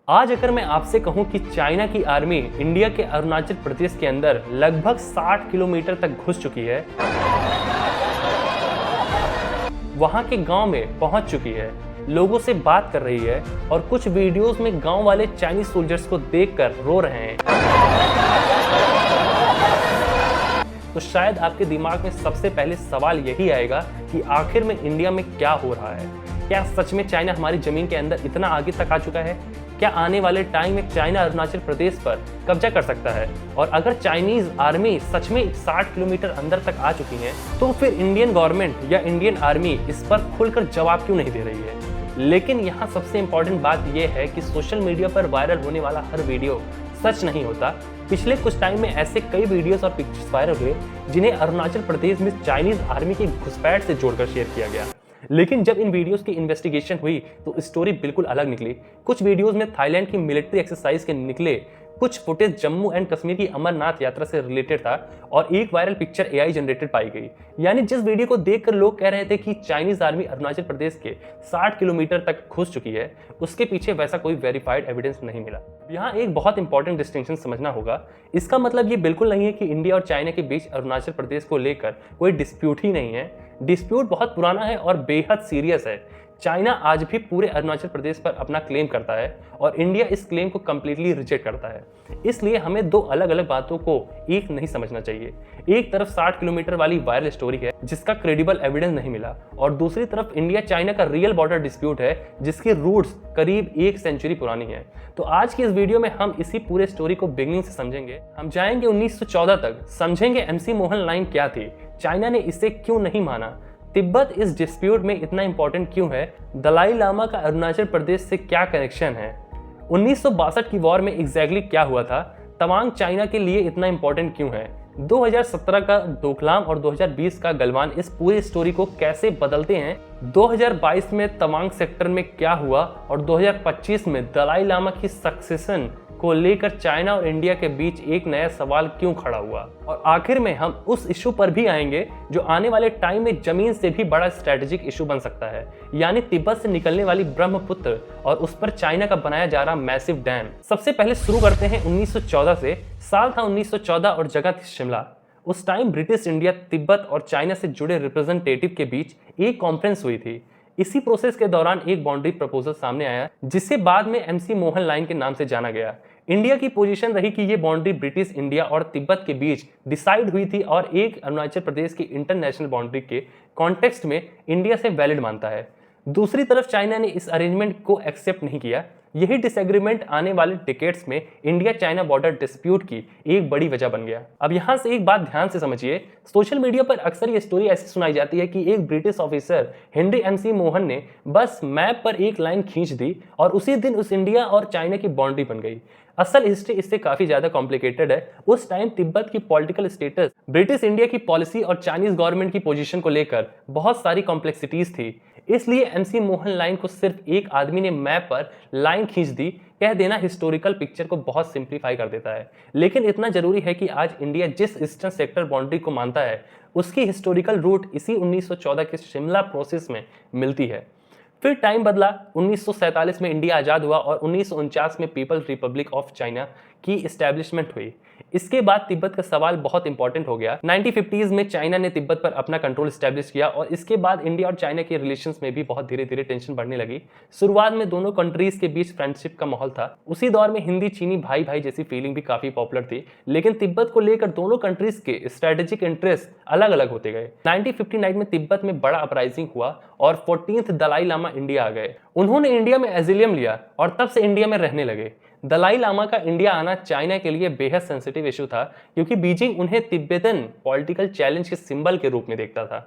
आज अगर मैं आपसे कहूं कि चाइना की आर्मी इंडिया के अरुणाचल प्रदेश के अंदर लगभग 60 किलोमीटर तक घुस चुकी है, वहां के गांव में पहुंच चुकी है, लोगों से बात कर रही है और कुछ वीडियोस में गांव वाले चाइनीज सोल्जर्स को देखकर रो रहे हैं, तो शायद आपके दिमाग में सबसे पहले सवाल यही आएगा कि आखिर में इंडिया में क्या हो रहा है। क्या सच में चाइना हमारी जमीन के अंदर इतना आगे तक आ चुका है? क्या आने वाले टाइम में चाइना अरुणाचल प्रदेश पर कब्जा कर सकता है? और अगर चाइनीज आर्मी सच में 60 किलोमीटर अंदर तक आ चुकी है, तो फिर इंडियन गवर्नमेंट या इंडियन आर्मी इस पर खुलकर जवाब क्यों नहीं दे रही है? लेकिन यहाँ सबसे इंपॉर्टेंट बात यह है कि सोशल मीडिया पर वायरल होने वाला हर वीडियो सच नहीं होता। पिछले कुछ टाइम में ऐसे कई वीडियोस और पिक्चर्स वायरल हुए जिन्हें अरुणाचल प्रदेश में चाइनीज आर्मी की घुसपैठ से जोड़कर शेयर किया गया। लेकिन जब इन वीडियोस की इन्वेस्टिगेशन हुई तो स्टोरी बिल्कुल अलग निकली। कुछ वीडियोस में थाईलैंड की मिलिट्री एक्सरसाइज के निकले, कुछ फुटेज जम्मू एंड कश्मीर की अमरनाथ यात्रा से रिलेटेड था और एक वायरल पिक्चर एआई जनरेटेड पाई गई। यानी जिस वीडियो को देखकर लोग कह रहे थे कि चाइनीज आर्मी अरुणाचल प्रदेश के 60 किलोमीटर तक घुस चुकी है, उसके पीछे वैसा कोई वेरीफाइड एविडेंस नहीं मिला। यहाँ एक बहुत इंपॉर्टेंट डिस्टिंक्शन समझना होगा। इसका मतलब ये बिल्कुल नहीं है कि इंडिया और चाइना के बीच अरुणाचल प्रदेश को लेकर कोई डिस्प्यूट ही नहीं है। डिस्प्यूट बहुत पुराना है और बेहद सीरियस है। चाइना आज भी पूरे अरुणाचल प्रदेश पर अपना क्लेम करता है और इंडिया इस क्लेम को कंप्लीटली रिजेक्ट करता है। इसलिए हमें दो अलग अलग बातों को एक नहीं समझना चाहिए। एक तरफ 60 किलोमीटर वाली वायरल स्टोरी है जिसका क्रेडिबल एविडेंस नहीं मिला, और दूसरी तरफ इंडिया चाइना का रियल बॉर्डर डिस्प्यूट है जिसकी रूट्स करीब 1 सेंचुरी पुरानी है। तो आज की इस वीडियो में हम इसी पूरे स्टोरी को बिगिनिंग से समझेंगे। हम जाएंगे 1914 तक, समझेंगे MC मोहन लाइन क्या थी, चाइना ने इसे क्यों नहीं माना, तिब्बत इस डिस्प्यूट में इतना इंपॉर्टेंट क्यों है, दलाई लामा का अरुणाचल प्रदेश से क्या कनेक्शन है, 1962 की वॉर में एग्जैक्टली क्या हुआ था, तवांग चाइना के लिए इतना इंपॉर्टेंट क्यों है, 2017 का डोकलाम और 2020 का गलवान इस पूरी स्टोरी को कैसे बदलते हैं, 2022 में तवांग सेक्टर में क्या हुआ और 2025 में दलाई लामा की सक्सेशन को लेकर चाइना और इंडिया के बीच एक नया सवाल क्यों खड़ा हुआ, और आखिर में हम उस इशू पर भी आएंगे जो आने वाले टाइम में जमीन से भी बड़ा स्ट्रेटेजिक इशू बन सकता है, यानी तिब्बत से निकलने वाली ब्रह्मपुत्र और उस पर चाइना का बनाया जा रहा मैसिव डैम। सबसे पहले शुरू करते हैं 1914 से। साल था 1914 और जगह थी शिमला। उस टाइम ब्रिटिश इंडिया, तिब्बत और चाइना से जुड़े रिप्रेजेंटेटिव के बीच एक कॉन्फ्रेंस हुई थी। इसी प्रोसेस के दौरान एक बाउंड्री प्रपोजल सामने आया जिसे बाद में MC मोहन लाइन के नाम से जाना गया। इंडिया की पोजीशन रही कि ये बाउंड्री ब्रिटिश इंडिया और तिब्बत के बीच डिसाइड हुई थी और एक अरुणाचल प्रदेश की इंटरनेशनल बाउंड्री के कॉन्टेक्स्ट में इंडिया से वैलिड मानता है। दूसरी तरफ चाइना ने इस अरेंजमेंट को एक्सेप्ट नहीं किया। यही डिसएग्रीमेंट आने वाले डिकेड्स में इंडिया चाइना बॉर्डर डिस्प्यूट की एक बड़ी वजह बन गया। अब यहाँ से एक बात ध्यान से समझिए, सोशल मीडिया पर अक्सर ये स्टोरी ऐसी सुनाई जाती है कि एक British officer Henry MC Mohan ने बस मैप पर एक लाइन खींच दी और उसी दिन उस इंडिया और चाइना की बाउंड्री बन गई। असल हिस्ट्री इससे काफी ज्यादा कॉम्प्लिकेटेड है। उस टाइम तिब्बत की पॉलिटिकल स्टेटस, ब्रिटिश इंडिया की पॉलिसी और चाइनीज गवर्नमेंट की पोजीशन को लेकर बहुत सारी कॉम्प्लेक्सिटीज थी। इसलिए MC मोहन लाइन को सिर्फ एक आदमी ने मैप पर लाइन खींच दी कह देना हिस्टोरिकल पिक्चर को बहुत सिंप्लीफाई कर देता है। लेकिन इतना जरूरी है कि आज इंडिया जिस ईस्टर्न सेक्टर बाउंड्री को मानता है उसकी हिस्टोरिकल रूट इसी 1914 के शिमला प्रोसेस में मिलती है। फिर टाइम बदला, 1947 में इंडिया आज़ाद हुआ और 1949 में पीपल्स रिपब्लिक ऑफ चाइना की इस्टेब्लिशमेंट हुई। इसके बाद तिब्बत का सवाल बहुत इंपॉर्टेंट हो गया। 1950s में चाइना ने तिब्बत पर अपना कंट्रोल स्टैब्लिश किया और इसके बाद इंडिया और चाइना के रिलेशंस में भी बहुत धीरे धीरे टेंशन बढ़ने लगी। शुरुआत में दोनों कंट्रीज के बीच फ्रेंडशिप का माहौल था। उसी दौर में हिंदी चीनी भाई भाई जैसी फीलिंग भी काफी पॉपुलर थी, लेकिन तिब्बत को लेकर दोनों कंट्रीज के स्ट्रेटेजिक इंटरेस्ट अलग अलग होते गए। 1959 में तिब्बत में बड़ा अपराइजिंग हुआ और 14th दलाई लामा इंडिया आ गए। उन्होंने इंडिया में एजिलियम लिया और तब से इंडिया में रहने लगे। दलाई लामा का इंडिया आना चाइना के लिए बेहद सेंसिटिव इशू था क्योंकि बीजिंग उन्हें तिब्बतन पॉलिटिकल चैलेंज के सिंबल के रूप में देखता था।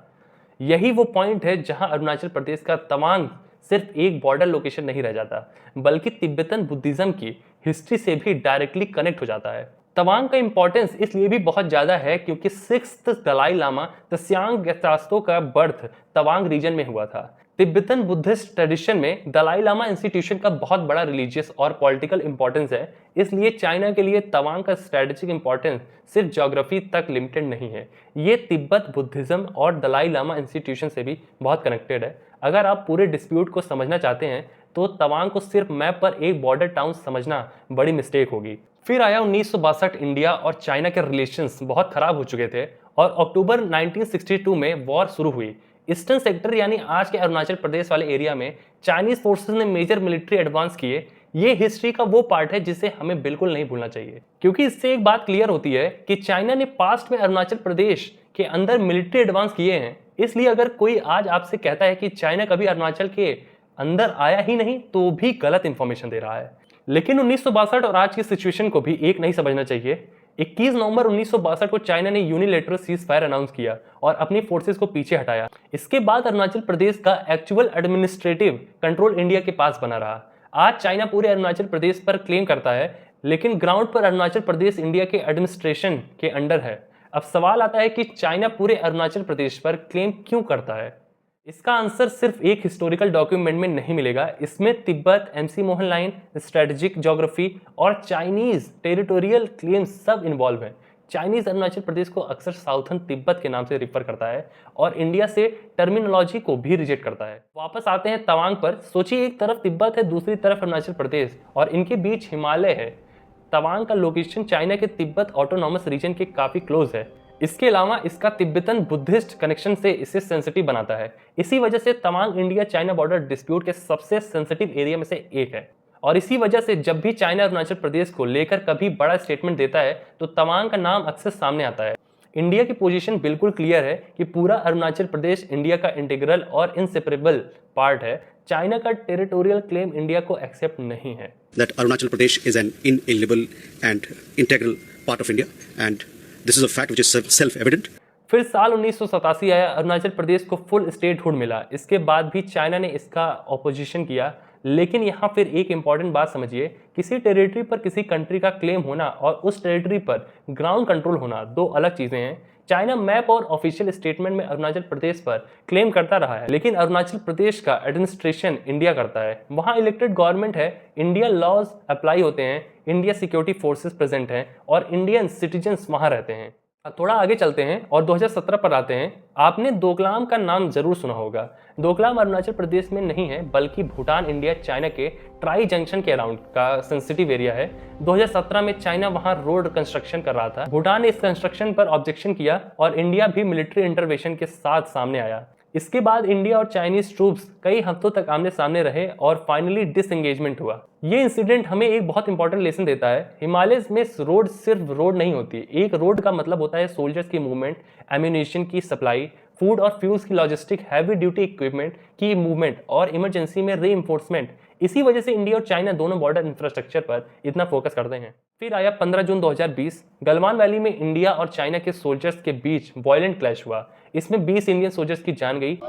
यही वो पॉइंट है जहां अरुणाचल प्रदेश का तवांग सिर्फ एक बॉर्डर लोकेशन नहीं रह जाता, बल्कि तिब्बतन बुद्धिज्म की हिस्ट्री से भी डायरेक्टली कनेक्ट हो जाता है। तवांग का इंपॉर्टेंस इसलिए भी बहुत ज्यादा है क्योंकि 6th दलाई लामा त्स्यांग गेत्सातो का बर्थ तवांग रीजन में हुआ था। तिब्बतन बुद्धिस्ट ट्रेडिशन में दलाई लामा इंस्टीट्यूशन का बहुत बड़ा रिलीजियस और पॉलिटिकल इंपॉर्टेंस है। इसलिए चाइना के लिए तवांग का स्ट्रेटेजिक इंपॉर्टेंस सिर्फ ज्योग्राफी तक लिमिटेड नहीं है, ये तिब्बत बुद्धिज्म और दलाई लामा इंस्टीट्यूशन से भी बहुत कनेक्टेड है। अगर आप पूरे डिस्प्यूट को समझना चाहते हैं तो तवांग को सिर्फ मैप पर एक बॉर्डर टाउन समझना बड़ी मिस्टेक होगी। फिर आया 1962। इंडिया और चाइना के रिलेशंस बहुत खराब हो चुके थे और अक्टूबर 1962 में वॉर शुरू हुई। ईस्टर्न सेक्टर यानी आज के अरुणाचल प्रदेश वाले एरिया में चाइनीज फोर्सेस ने मेजर मिलिट्री एडवांस किए। ये हिस्ट्री का वो पार्ट है जिसे हमें बिल्कुल नहीं भूलना चाहिए, क्योंकि इससे एक बात क्लियर होती है कि चाइना ने पास्ट में अरुणाचल प्रदेश के अंदर मिलिट्री एडवांस किए हैं। इसलिए अगर कोई आज आपसे कहता है कि चाइना कभी अरुणाचल के अंदर आया ही नहीं, तो भी गलत इंफॉर्मेशन दे रहा है। लेकिन 1962 और आज की सिचुएशन को भी एक नहीं समझना चाहिए। 21 नवंबर 1962 को चाइना ने यूनिलैटरल सीज फायर अनाउंस किया और अपनी फोर्सेस को पीछे हटाया। इसके बाद अरुणाचल प्रदेश का एक्चुअल एडमिनिस्ट्रेटिव कंट्रोल इंडिया के पास बना रहा। आज चाइना पूरे अरुणाचल प्रदेश पर क्लेम करता है, लेकिन ग्राउंड पर अरुणाचल प्रदेश इंडिया के एडमिनिस्ट्रेशन के अंडर है। अब सवाल आता है कि चाइना पूरे अरुणाचल प्रदेश पर क्लेम क्यों करता है? इसका आंसर सिर्फ एक हिस्टोरिकल डॉक्यूमेंट में नहीं मिलेगा। इसमें Tibet, MC Mohan line, strategic geography और चाइनीज टेरिटोरियल क्लेम्स सब इन्वॉल्व हैं। चाइनीज अरुणाचल प्रदेश को अक्सर साउथर्न तिब्बत के नाम से रिफर करता है और इंडिया से टर्मिनोलॉजी को भी रिजेक्ट करता है। वापस आते हैं तवांग पर। सोचिए, एक तरफ तिब्बत है, दूसरी तरफ अरुणाचल प्रदेश और इनके बीच हिमालय है। तवांग का लोकेशन चाइना के तिब्बत ऑटोनॉमस रीजन के काफी क्लोज है। इसके अलावा इसका तिब्बतन बुद्धिस्ट कनेक्शन से इसे सेंसिटिव बनाता है। इसी वजह से Tawang India China border dispute के सबसे सेंसिटिव एरिया में से एक है और इसी वजह से जब भी चाइना अरुणाचल प्रदेश को लेकर कभी बड़ा स्टेटमेंट देता है तो तवांग का नाम अक्सर सामने आता है। इंडिया की पोजीशन बिल्कुल क्लियर है कि पूरा अरुणाचल प्रदेश इंडिया का इंटीग्रल और इनसेपरेबल पार्ट है। चाइना का टेरिटोरियल क्लेम इंडिया को एक्सेप्ट नहीं है। That Arunachal Pradesh is an inalienable and integral part of India, and this is a fact which is self-evident. फिर साल 1987 आया, अरुणाचल प्रदेश को फुल स्टेटहुड मिला। इसके बाद भी चाइना ने इसका ऑपोजिशन किया। लेकिन यहाँ फिर एक इंपॉर्टेंट बात समझिए, किसी टेरिटरी पर किसी कंट्री का क्लेम होना और उस टेरिटरी पर ग्राउंड कंट्रोल होना दो अलग चीजें हैं। चाइना मैप और ऑफिशियल स्टेटमेंट में अरुणाचल प्रदेश पर क्लेम करता रहा है, लेकिन अरुणाचल प्रदेश का एडमिनिस्ट्रेशन इंडिया करता है। वहाँ इलेक्टेड गवर्नमेंट है, इंडियन लॉज अप्लाई होते हैं, इंडिया सिक्योरिटी फोर्सेस प्रेजेंट हैं और इंडियन सिटीजन्स वहाँ रहते हैं। अब थोड़ा आगे चलते हैं और 2017 पर आते हैं। आपने दोकलाम का नाम जरूर सुना होगा। दोकलाम अरुणाचल प्रदेश में नहीं है, बल्कि भूटान, इंडिया, चाइना के ट्राई जंक्शन के अराउंड का सेंसिटिव एरिया है। 2017 में चाइना वहां रोड कंस्ट्रक्शन कर रहा था। भूटान ने इस कंस्ट्रक्शन पर ऑब्जेक्शन किया और इंडिया भी मिलिट्री इंटरवेंशन के साथ सामने आया। इसके बाद इंडिया और चाइनीज ट्रूप्स कई हफ्तों तक आमने सामने रहे और फाइनली डिसएंगेजमेंट हुआ। ये इंसिडेंट हमें एक बहुत इंपॉर्टेंट लेसन देता है। हिमालय में रोड सिर्फ रोड नहीं होती। एक रोड का मतलब होता है सोल्जर्स की मूवमेंट, एम्यूनिशन की सप्लाई, फूड और फ्यूल्स की लॉजिस्टिक, हैवी ड्यूटी इक्विपमेंट की मूवमेंट और इमरजेंसी में रीइंफोर्समेंट। इसी वजह से इंडिया और चाइना दोनों बॉर्डर इंफ्रास्ट्रक्चर पर इतना फोकस करते हैं। फिर आया 15 जून 2020। गलवान वैली में इंडिया और चाइना के सोल्जर्स के बीच वायलेंट क्लैश हुआ। इसमें 20 इंडियन सोल्जर्स की जान गई,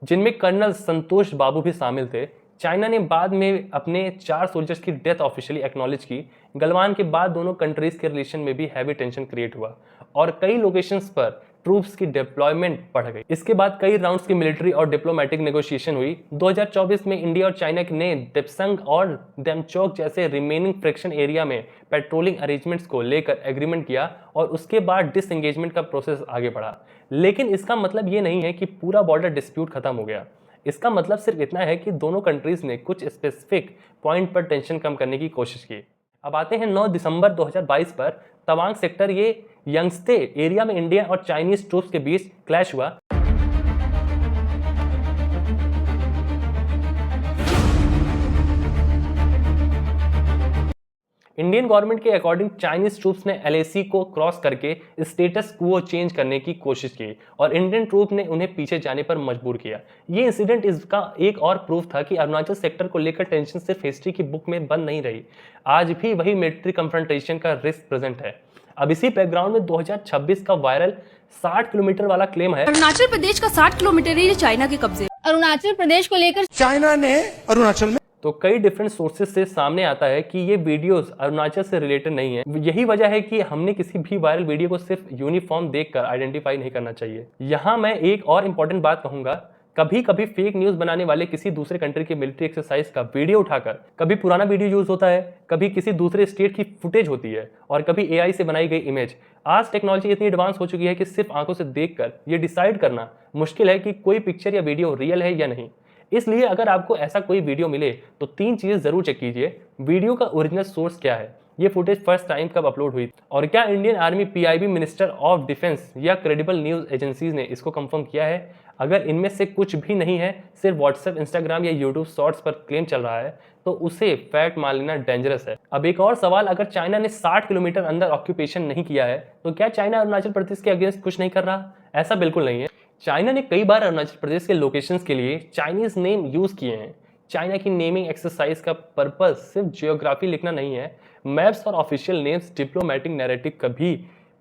जिनमें कर्नल संतोष बाबू भी शामिल थे। चाइना ने बाद में अपने 4 सोल्जर्स की डेथ ऑफिशियली एक्नॉलेज की। गलवान के बाद दोनों कंट्रीज के रिलेशन में भी हैवी टेंशन क्रिएट हुआ और कई लोकेशंस पर ट्रूप्स की डिप्लॉयमेंट बढ़ गई। इसके बाद कई राउंड्स की मिलिट्री और डिप्लोमेटिक नेगोशिएशन हुई। 2024 में इंडिया और चाइना ने देपसंग और देमचौक जैसे रिमेनिंग फ्रिक्शन एरिया में पेट्रोलिंग अरेंजमेंट्स को लेकर एग्रीमेंट किया और उसके बाद डिसएंगेजमेंट का प्रोसेस आगे बढ़ा। लेकिन इसका मतलब ये नहीं है कि पूरा बॉर्डर डिस्प्यूट खत्म हो गया। इसका मतलब सिर्फ इतना है कि दोनों कंट्रीज ने कुछ स्पेसिफिक पॉइंट पर टेंशन कम करने की कोशिश की। अब आते हैं 9 दिसंबर 2022 पर। तवांग सेक्टर ये यंगस्टे एरिया में इंडिया और चाइनीज ट्रूप्स के बीच क्लैश हुआ। इंडियन गवर्नमेंट के अकॉर्डिंग चाइनीज ट्रूप्स ने एलएसी को क्रॉस करके स्टेटस क्वो चेंज करने की कोशिश की और इंडियन ट्रूप ने उन्हें पीछे जाने पर मजबूर किया। ये इंसिडेंट इसका एक और प्रूफ था कि अरुणाचल सेक्टर को लेकर टेंशन सिर्फ हिस्ट्री की बुक में बंद नहीं रही, आज भी वही मिलिट्री कन्फ्रंटेशन का रिस्क प्रेजेंट है। अब इसी बैकग्राउंड में 2026 का वायरल 60 किलोमीटर वाला क्लेम है। अरुणाचल प्रदेश का 60 किलोमीटर एरिया चाइना के कब्जे। अरुणाचल प्रदेश को लेकर चाइना ने अरुणाचल में तो कई डिफरेंट सोर्सेज से सामने आता है कि ये वीडियोस अरुणाचल से रिलेटेड नहीं है। यही वजह है कि हमने किसी भी वायरल वीडियो को सिर्फ यूनिफॉर्म देखकर आइडेंटिफाई नहीं करना चाहिए। यहाँ मैं एक और इम्पॉर्टेंट बात कहूंगा, कभी कभी फेक न्यूज़ बनाने वाले किसी दूसरे कंट्री के मिलिट्री एक्सरसाइज का वीडियो उठाकर, कभी पुराना वीडियो यूज होता है, कभी किसी दूसरे स्टेट की फुटेज होती है और कभी एआई से बनाई गई इमेज। आज टेक्नोलॉजी इतनी एडवांस हो चुकी है कि सिर्फ आंखों से देखकर ये डिसाइड करना मुश्किल है कि कोई पिक्चर या वीडियो रियल है या नहीं। इसलिए अगर आपको ऐसा कोई वीडियो मिले तो 3 चीज़ जरूर चेक कीजिए। वीडियो का ओरिजिनल सोर्स क्या है, ये फुटेज फर्स्ट टाइम कब अपलोड हुई, और क्या Indian army, PIB, minister of defence या क्रेडिबल न्यूज़ एजेंसीज ने इसको कंफर्म किया है। अगर इनमें से कुछ भी नहीं है, सिर्फ व्हाट्सएप, इंस्टाग्राम या यूट्यूब शॉर्ट्स पर क्लेम चल रहा है, तो उसे फैक्ट मान लेना डेंजरस है। अब एक और सवाल, अगर चाइना ने 60 किलोमीटर अंदर ऑक्यूपेशन नहीं किया है तो क्या चाइना अरुणाचल प्रदेश के अगेंस्ट कुछ नहीं कर रहा? ऐसा बिल्कुल नहीं है। चाइना ने कई बार अरुणाचल प्रदेश के लोकेशंस के लिए चाइनीज नेम यूज किए हैं। चाइना की नेमिंग एक्सरसाइज का पर्पस सिर्फ जियोग्राफी लिखना नहीं है, मैप्स और ऑफिशियल नेम्स डिप्लोमेटिक नैरेटिव का भी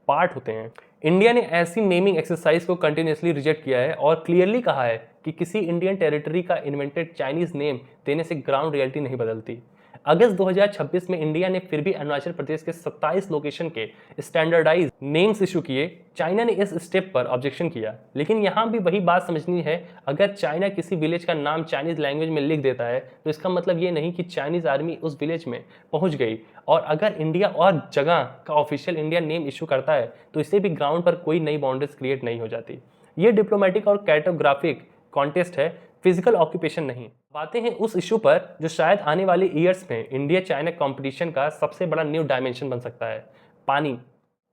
पार्ट होते हैं। इंडिया ने ऐसी नेमिंग एक्सरसाइज को कंटिन्यूसली रिजेक्ट किया है और क्लियरली कहा है कि किसी इंडियन टेरिटरी का इन्वेंटेड चाइनीज नेम देने से ग्राउंड रियलिटी नहीं बदलती। अगस्त 2026 में इंडिया ने फिर भी अरुणाचल प्रदेश के 27 लोकेशन के स्टैंडर्डाइज नेम्स इशू किए। चाइना ने इस स्टेप पर ऑब्जेक्शन किया, लेकिन यहाँ भी वही बात समझनी है, अगर चाइना किसी विलेज का नाम चाइनीज लैंग्वेज में लिख देता है तो इसका मतलब ये नहीं कि चाइनीज आर्मी उस विलेज में पहुंच गई। और अगर इंडिया और जगह का ऑफिशियल इंडिया नेम इशू करता है तो इससे भी ग्राउंड पर कोई नई बाउंड्रीज क्रिएट नहीं हो जाती। ये डिप्लोमेटिक और कैर्टोग्राफिक कॉन्टेस्ट है, फिजिकल ऑक्यूपेशन नहीं। बातें हैं उस इशू पर जो शायद आने वाले ईयर्स में इंडिया चाइना कंपटीशन का सबसे बड़ा न्यू डायमेंशन बन सकता है, पानी।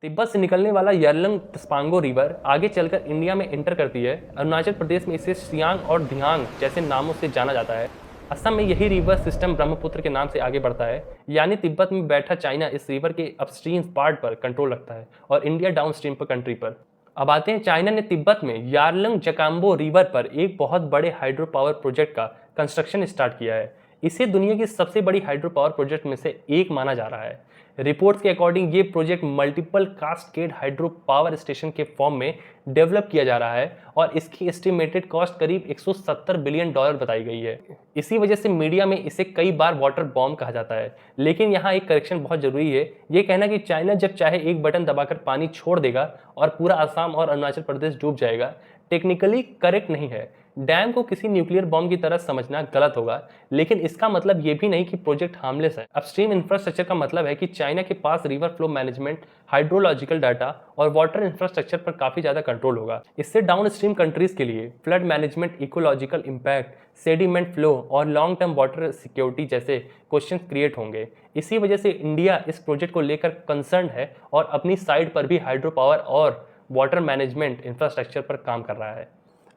तिब्बत से निकलने वाला यरलंग त्सांगो रिवर आगे चलकर इंडिया में एंटर करती है। अरुणाचल प्रदेश में इसे सियांग और धियांग जैसे नामों से जाना जाता है। असम में यही रिवर सिस्टम ब्रह्मपुत्र के नाम से आगे बढ़ता है, यानी तिब्बत में बैठा चाइना इस रिवर के अपस्ट्रीम पार्ट पर कंट्रोल रखता है और इंडिया डाउनस्ट्रीम पर कंट्री पर। अब आते हैं, चाइना ने तिब्बत में यारलंग जकाम्बो रिवर पर एक बहुत बड़े हाइड्रो पावर प्रोजेक्ट का कंस्ट्रक्शन स्टार्ट किया है। इसे दुनिया की सबसे बड़ी हाइड्रो पावर प्रोजेक्ट में से एक माना जा रहा है। रिपोर्ट्स के अकॉर्डिंग ये project multiple cascade hydro power station के फॉर्म में डेवलप किया जा रहा है और इसकी एस्टिमेटेड कॉस्ट करीब $170 बिलियन बताई गई है। इसी वजह से मीडिया में इसे कई बार वाटर बॉम्ब कहा जाता है। लेकिन यहाँ एक करेक्शन बहुत जरूरी है, ये कहना कि चाइना जब चाहे एक बटन दबाकर पानी छोड़ देगा और पूरा असम और अरुणाचल प्रदेश डूब जाएगा, टेक्निकली करेक्ट नहीं है। डैम को किसी न्यूक्लियर बॉम्ब की तरह समझना गलत होगा, लेकिन इसका मतलब ये भी नहीं कि प्रोजेक्ट हार्मलेस है। अपस्ट्रीम इंफ्रास्ट्रक्चर का मतलब है कि चाइना के पास river flow management, hydrological data और वाटर इंफ्रास्ट्रक्चर पर काफी ज्यादा कंट्रोल होगा। इससे डाउनस्ट्रीम कंट्रीज के लिए flood management, ecological impact, sediment flow और लॉन्ग टर्म वाटर सिक्योरिटी जैसे क्वेश्चन क्रिएट होंगे। इसी वजह से इंडिया इस प्रोजेक्ट को लेकर कंसर्न है और अपनी साइड पर भी हाइड्रो पावर और वाटर मैनेजमेंट इंफ्रास्ट्रक्चर पर काम कर रहा है।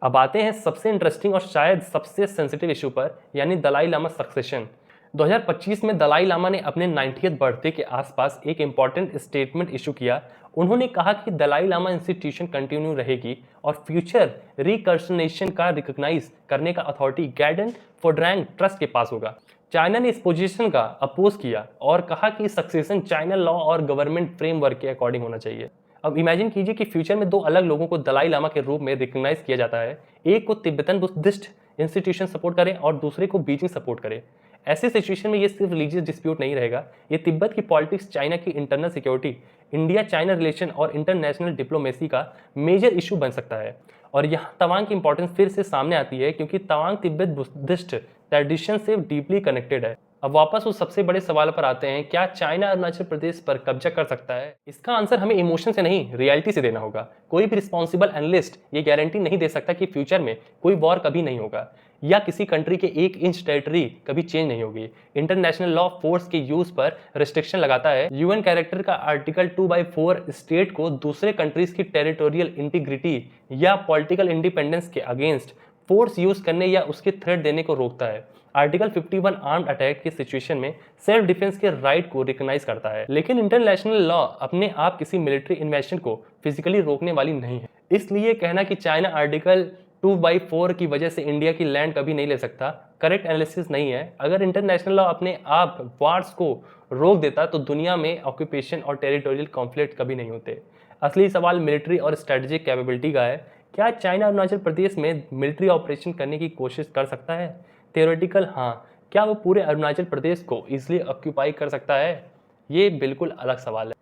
अब आते हैं सबसे इंटरेस्टिंग और शायद सबसे सेंसिटिव इशू पर, यानी दलाई लामा सक्सेशन। 2025 में दलाई लामा ने अपने 90th बर्थडे के आसपास एक इंपॉर्टेंट स्टेटमेंट इशू किया। उन्होंने कहा कि दलाई लामा इंस्टीट्यूशन कंटिन्यू रहेगी और फ्यूचर रिकर्सनेशन का रिकॉग्नाइज करने का अथॉरिटी गाइडेंस फोड्रैंग ट्रस्ट के पास होगा। चाइना ने इस पोजीशन का अपोज किया और कहा कि सक्सेशन चाइना लॉ और गवर्नमेंट फ्रेमवर्क के अकॉर्डिंग होना चाहिए। अब इमेजिन कीजिए कि फ्यूचर में 2 अलग लोगों को दलाई लामा के रूप में रिकॉग्नाइज किया जाता है, एक को तिब्बतन बुद्धिस्ट इंस्टीट्यूशन सपोर्ट करे और दूसरे को बीजिंग सपोर्ट करे। ऐसे सिचुएशन में ये सिर्फ रिलीजियस डिस्प्यूट नहीं रहेगा, ये तिब्बत की पॉलिटिक्स, चाइना की internal security, India China relation और इंटरनेशनल डिप्लोमेसी का मेजर इशू बन सकता है। और यहाँ तवांग की इंपॉर्टेंस फिर से सामने आती है, क्योंकि तवांग तिब्बत बुद्धिस्ट ट्रेडिशन से डीपली कनेक्टेड है। अब वापस उस सबसे बड़े सवाल पर आते हैं, क्या चाइना अरुणाचल प्रदेश पर कब्जा कर सकता है? इसका आंसर हमें इमोशन से नहीं, रियलिटी से देना होगा। कोई भी रिस्पॉन्सिबल एनालिस्ट ये गारंटी नहीं दे सकता कि फ्यूचर में कोई वॉर कभी नहीं होगा या किसी कंट्री के 1 इंच टेरिटरी कभी चेंज नहीं होगी। इंटरनेशनल लॉ फोर्स के यूज पर रिस्ट्रिक्शन लगाता है। यूएन कैरेक्टर का आर्टिकल 2/4 स्टेट को दूसरे कंट्रीज की टेरिटोरियल इंटीग्रिटी या पॉलिटिकल इंडिपेंडेंस के अगेंस्ट फोर्स यूज करने या उसके थ्रेट देने को रोकता है। आर्टिकल 51 आर्म्ड अटैक की सिचुएशन में सेल्फ डिफेंस के राइट को रिकॉग्नाइज करता है। लेकिन इंटरनेशनल लॉ अपने आप किसी मिलिट्री इन्वेशन को फिजिकली रोकने वाली नहीं है। इसलिए कहना कि चाइना आर्टिकल 2/4 की वजह से इंडिया की लैंड कभी नहीं ले सकता, करेक्ट एनालिसिस नहीं है। अगर इंटरनेशनल लॉ अपने आप वार्स को रोक देता तो दुनिया में ऑक्यूपेशन और टेरिटोरियल कॉन्फ्लिक्ट कभी नहीं होते। असली सवाल मिलिट्री और स्ट्रेटेजिक कैपेबिलिटी का है। क्या चाइना अरुणाचल प्रदेश में मिलिट्री ऑपरेशन करने की कोशिश कर सकता है? थियोरेटिकल हाँ। क्या वो पूरे अरुणाचल प्रदेश को इजीली ऑक्यूपाई कर सकता है? ये बिल्कुल अलग सवाल है।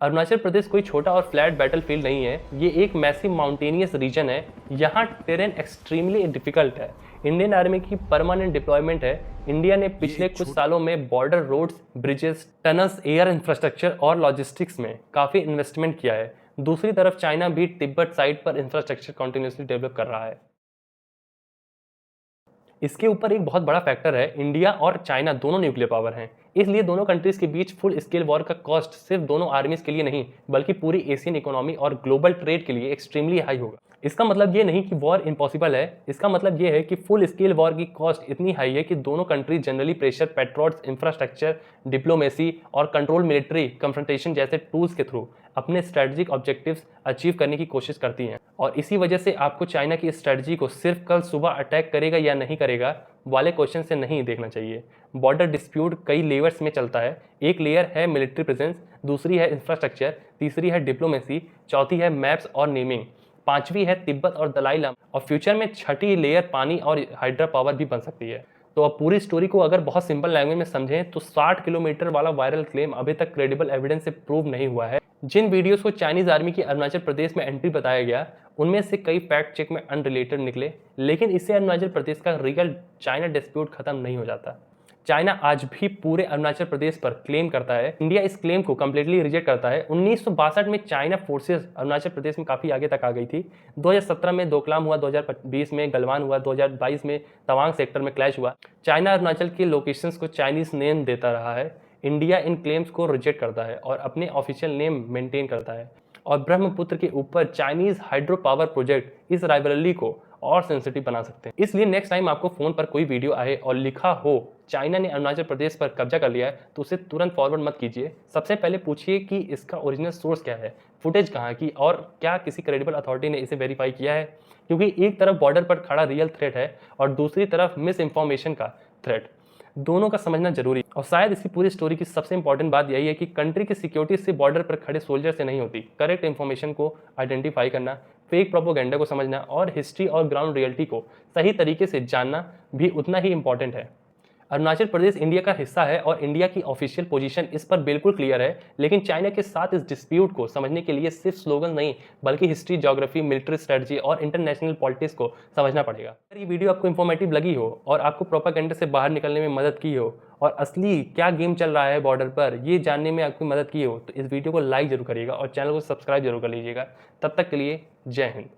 अरुणाचल प्रदेश कोई छोटा और फ्लैट बैटलफील्ड नहीं है, ये एक मैसिव माउंटेनियस रीजन है। यहाँ टेरेन एक्सट्रीमली डिफिकल्ट है। इंडियन आर्मी की परमानेंट डिप्लॉयमेंट है। इंडिया ने पिछले कुछ सालों में border roads, bridges, tunnels, air infrastructure और लॉजिस्टिक्स में काफ़ी इन्वेस्टमेंट किया है। दूसरी तरफ चाइना भी तिब्बत साइड पर इंफ्रास्ट्रक्चर कॉन्टिन्यूसली डेवलप कर रहा है। इसके ऊपर एक बहुत बड़ा फैक्टर है, इंडिया और चाइना दोनों न्यूक्लियर पावर हैं, इसलिए दोनों कंट्रीज के बीच फुल स्केल वॉर का कॉस्ट सिर्फ दोनों आर्मीज के लिए नहीं बल्कि पूरी एशियन इकोनॉमी और ग्लोबल ट्रेड के लिए एक्सट्रीमली हाई होगा। इसका मतलब ये नहीं कि वॉर इम्पॉसिबल है, इसका मतलब ये है कि फुल स्केल वॉर की कॉस्ट इतनी हाई है कि दोनों countries generally pressure, patrols, infrastructure, diplomacy और कंट्रोल मिलिट्री कंफ्रंटेशन जैसे टूल्स के थ्रू अपने स्ट्रेटजिक ऑब्जेक्टिव्स अचीव करने की कोशिश करती हैं। और इसी वजह से आपको चाइना की स्ट्रेटजी को सिर्फ कल सुबह अटैक करेगा या नहीं करेगा वाले क्वेश्चन से नहीं देखना चाहिए। बॉर्डर डिस्प्यूट कई लेयर्स में चलता है। एक लेयर है मिलिट्री प्रेजेंस, दूसरी है इंफ्रास्ट्रक्चर, तीसरी है डिप्लोमेसी, चौथी है मैप्स और नेमिंग, पांचवी है तिब्बत और दलाई लामा, और फ्यूचर में छठी लेयर पानी और हाइड्रा पावर भी बन सकती है। तो अब पूरी स्टोरी को अगर बहुत सिंपल लैंग्वेज में समझें तो 60 किलोमीटर वाला वायरल क्लेम अभी तक क्रेडिबल एविडेंस से प्रूव नहीं हुआ है। जिन वीडियोस को चाइनीज आर्मी की अरुणाचल प्रदेश में एंट्री बताया गया उनमें से कई फैक्ट चेक में अनरिलेटेड निकले, लेकिन इससे अरुणाचल प्रदेश का रियल चाइना डिस्प्यूट खत्म नहीं हो जाता। चाइना आज भी पूरे अरुणाचल प्रदेश पर क्लेम करता है। इंडिया इस क्लेम को कम्प्लीटली रिजेक्ट करता है। 1962 में चाइना फोर्सेस अरुणाचल प्रदेश में काफ़ी आगे तक आ गई थी। 2017 में डोकलाम हुआ, 2020 में गलवान हुआ, 2022 में तवांग सेक्टर में क्लैश हुआ। चाइना अरुणाचल के लोकेशंस को चाइनीज नेम देता रहा है। इंडिया इन क्लेम्स को रिजेक्ट करता है और अपने ऑफिशियल नेम मेंटेन करता है। और ब्रह्मपुत्र के ऊपर चाइनीज हाइड्रो पावर प्रोजेक्ट इस राइवलरी को और सेंसिटिव बना सकते हैं। इसलिए नेक्स्ट टाइम आपको फोन पर कोई वीडियो आए और लिखा हो चाइना ने अरुणाचल प्रदेश पर कब्जा कर लिया है तो उसे तुरंत फॉरवर्ड मत कीजिए। सबसे पहले पूछिए कि इसका ओरिजिनल सोर्स क्या है, फुटेज कहाँ की, और क्या किसी क्रेडिबल अथॉरिटी ने इसे वेरीफाई किया है। क्योंकि एक तरफ बॉर्डर पर खड़ा रियल थ्रेट है और दूसरी तरफ मिस इन्फॉर्मेशन का थ्रेट, दोनों का समझना जरूरी है। और शायद इसकी पूरी स्टोरी की सबसे इंपॉर्टेंट बात यही है कि कंट्री की सिक्योरिटी से बॉर्डर पर खड़े सोल्जर से नहीं होती। करेक्ट इन्फॉर्मेशन को आइडेंटिफाई करना, फेक प्रोपोगेंडा को समझना और हिस्ट्री और ग्राउंड रियलिटी को सही तरीके से जानना भी उतना ही इंपॉर्टेंट है। अरुणाचल प्रदेश इंडिया का हिस्सा है और इंडिया की ऑफिशियल पोजीशन इस पर बिल्कुल क्लियर है, लेकिन चाइना के साथ इस डिस्प्यूट को समझने के लिए सिर्फ स्लोगन नहीं बल्कि हिस्ट्री, ज्योग्राफी, मिलिट्री स्ट्रेटजी और इंटरनेशनल पॉलिटिक्स को समझना पड़ेगा। अगर ये वीडियो आपको इन्फॉर्मेटिव लगी हो और आपको प्रोपेगेंडा से बाहर निकलने में मदद की हो और असली क्या गेम चल रहा है बॉर्डर पर ये जानने में आपकी मदद की हो तो इस वीडियो को लाइक जरूर करिएगा और चैनल को सब्सक्राइब जरूर कर लीजिएगा। तब तक के लिए जय हिंद।